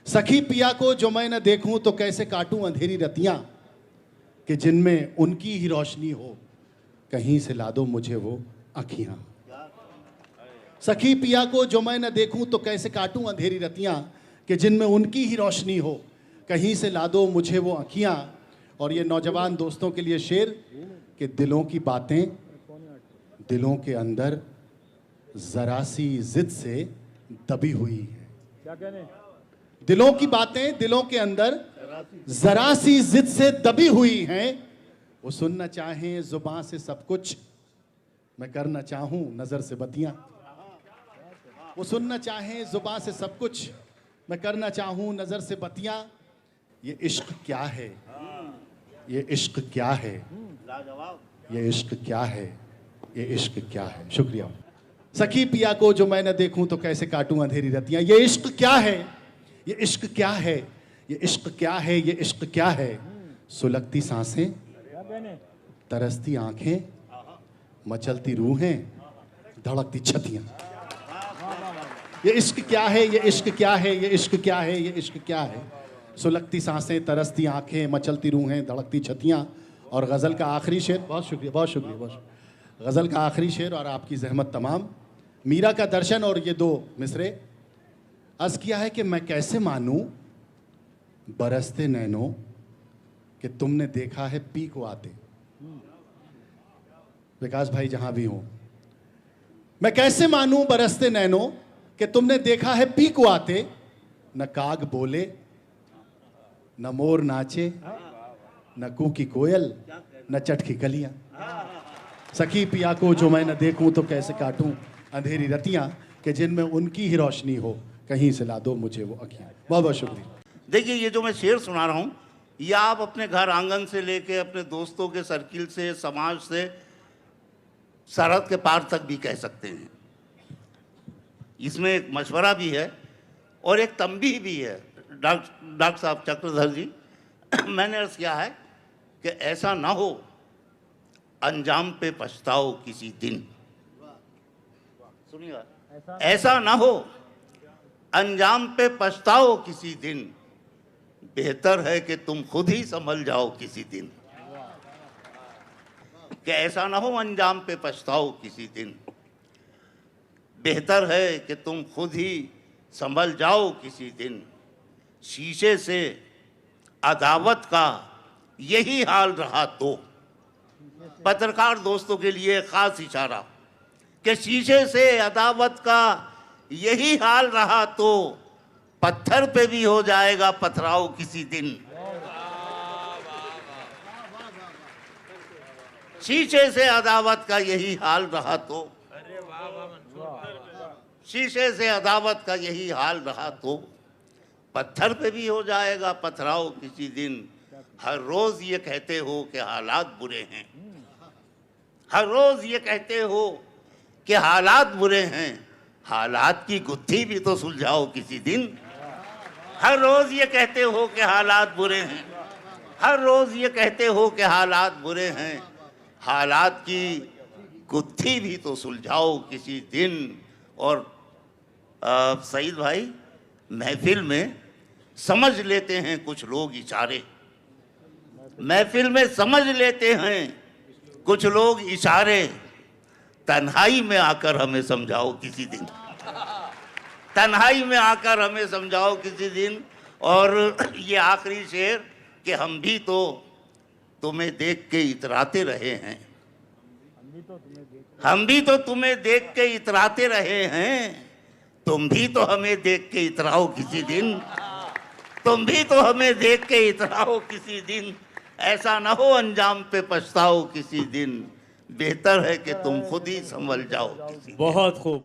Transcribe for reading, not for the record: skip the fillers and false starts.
सखी पिया को जो मैं न देखूं तो कैसे काटूं अंधेरी रतियां, कि जिनमें उनकी ही रोशनी हो, कहीं से ला दो मुझे वो अखियां। सखी पिया को जो मैं न देखूं तो कैसे काटूं अंधेरी रतियां, कि जिनमें उनकी ही रोशनी हो, कहीं से ला दो मुझे वो अखियां। और ये नौजवान दोस्तों के लिए शेर कि दिलों की बातें दिलों के अंदर जरा सी जिद से दबी हुई है। क्या कहने? दिलों की बातें दिलों के अंदर जरा सी जिद से दबी हुई हैं। वो सुनना चाहें जुबान से सब कुछ, मैं करना चाहूं नजर से बतियां। वो सुनना चाहें जुबान से सब कुछ, मैं करना चाहूं नजर से बतियां। ये इश्क क्या है, ये इश्क क्या है, ये इश्क क्या है, ये इश्क क्या है। शुक्रिया। सखी पिया को जो मैं न देखूं तो कैसे काटूं अंधेरी रतियां। ये इश्क क्या है, ये इश्क क्या है, ये इश्क क्या है, ये इश्क क्या है। सुलगती सांसें, क्या कहने? तरसती आंखें, मचलती रूहें, धड़कती छतियां। ये इश्क क्या है, ये इश्क क्या है, ये इश्क क्या है, ये इश्क क्या है। सुलगती सांसें, तरसती आंखें, मचलती रूहें, धड़कती छतियां। और गज़ल का आखिरी शेर, बहुत शुक्रिया, बहुत शुक्रिया, बहुत शुक्रिया। गज़ल का आखिरी शेर और आपकी जहमत तमाम। मीरा का दर्शन और ये दो मिसरे। अर्ज़ किया है कि मैं कैसे मानूं बरसते नैनों कि तुमने देखा है पी को आते। विकास भाई जहां भी हो, मैं कैसे मानूं बरसते नैनों कि तुमने देखा है पी को आते। न काग बोले, न मोर नाचे, न कूकी कोयल, न चटकी कलियां। सखी पिया को जो मैं न देखूं तो कैसे काटूं अंधेरी रतियां, कि जिनमें उनकी ही रोशनी हो, कहीं से ला दो मुझे वो अखियां। बहुत बहुत शुक्रिया। देखिए, ये जो मैं शेर सुना रहा हूँ, ये आप अपने घर आंगन से लेके अपने दोस्तों के सर्किल से, समाज से, सरहद के पार तक भी कह सकते हैं। इसमें एक मशवरा भी है और एक तंबीह भी है। डॉक्टर साहब चक्रधर जी, मैंने अर्ज़ किया है कि ऐसा ना हो अंजाम पे पछताओ किसी दिन। सुनिएगा, ऐसा ना हो अंजाम पे पछताओ किसी दिन, बेहतर है कि तुम खुद ही संभल जाओ किसी दिन। कि ऐसा ना हो अंजाम पे पछताओ किसी दिन, बेहतर है कि तुम खुद ही संभल जाओ किसी दिन। शीशे से अदावत का यही हाल रहा तो, पत्रकार दोस्तों के लिए खास इशारा कि शीशे से अदावत का यही हाल रहा तो, पत्थर पे भी हो जाएगा पथराव किसी दिन। शीशे से अदावत का यही हाल रहा तो, शीशे से अदावत का यही हाल रहा तो, पत्थर पे भी हो जाएगा पथराव किसी दिन। हर रोज ये कहते हो कि हालात बुरे हैं, हर रोज ये कहते हो कि हालात बुरे हैं, हालात की गुत्थी भी तो सुलझाओ किसी दिन। हर रोज ये कहते हो कि हालात बुरे हैं, हर रोज ये कहते हो कि हालात बुरे हैं, हालात की गुत्थी भी तो सुलझाओ किसी दिन। और सईद भाई, महफिल में समझ लेते हैं कुछ लोग इशारे, महफिल में समझ लेते हैं कुछ लोग इशारे, तन्हाई में आकर हमें समझाओ किसी दिन, तन्हाई में आकर हमें समझाओ किसी दिन। और ये आखिरी शेर कि हम भी तो तुम्हें देख के इतराते रहे हैं, हम भी तो तुम्हें देख के इतराते रहे हैं, तुम भी तो हमें देख के इतराओ किसी दिन, तुम भी तो हमें देख के इतराओ किसी दिन। ऐसा ना हो अंजाम पे पछताओ किसी दिन, बेहतर है कि तुम खुद ही संभल जाओ किसी दिन। बहुत खूब।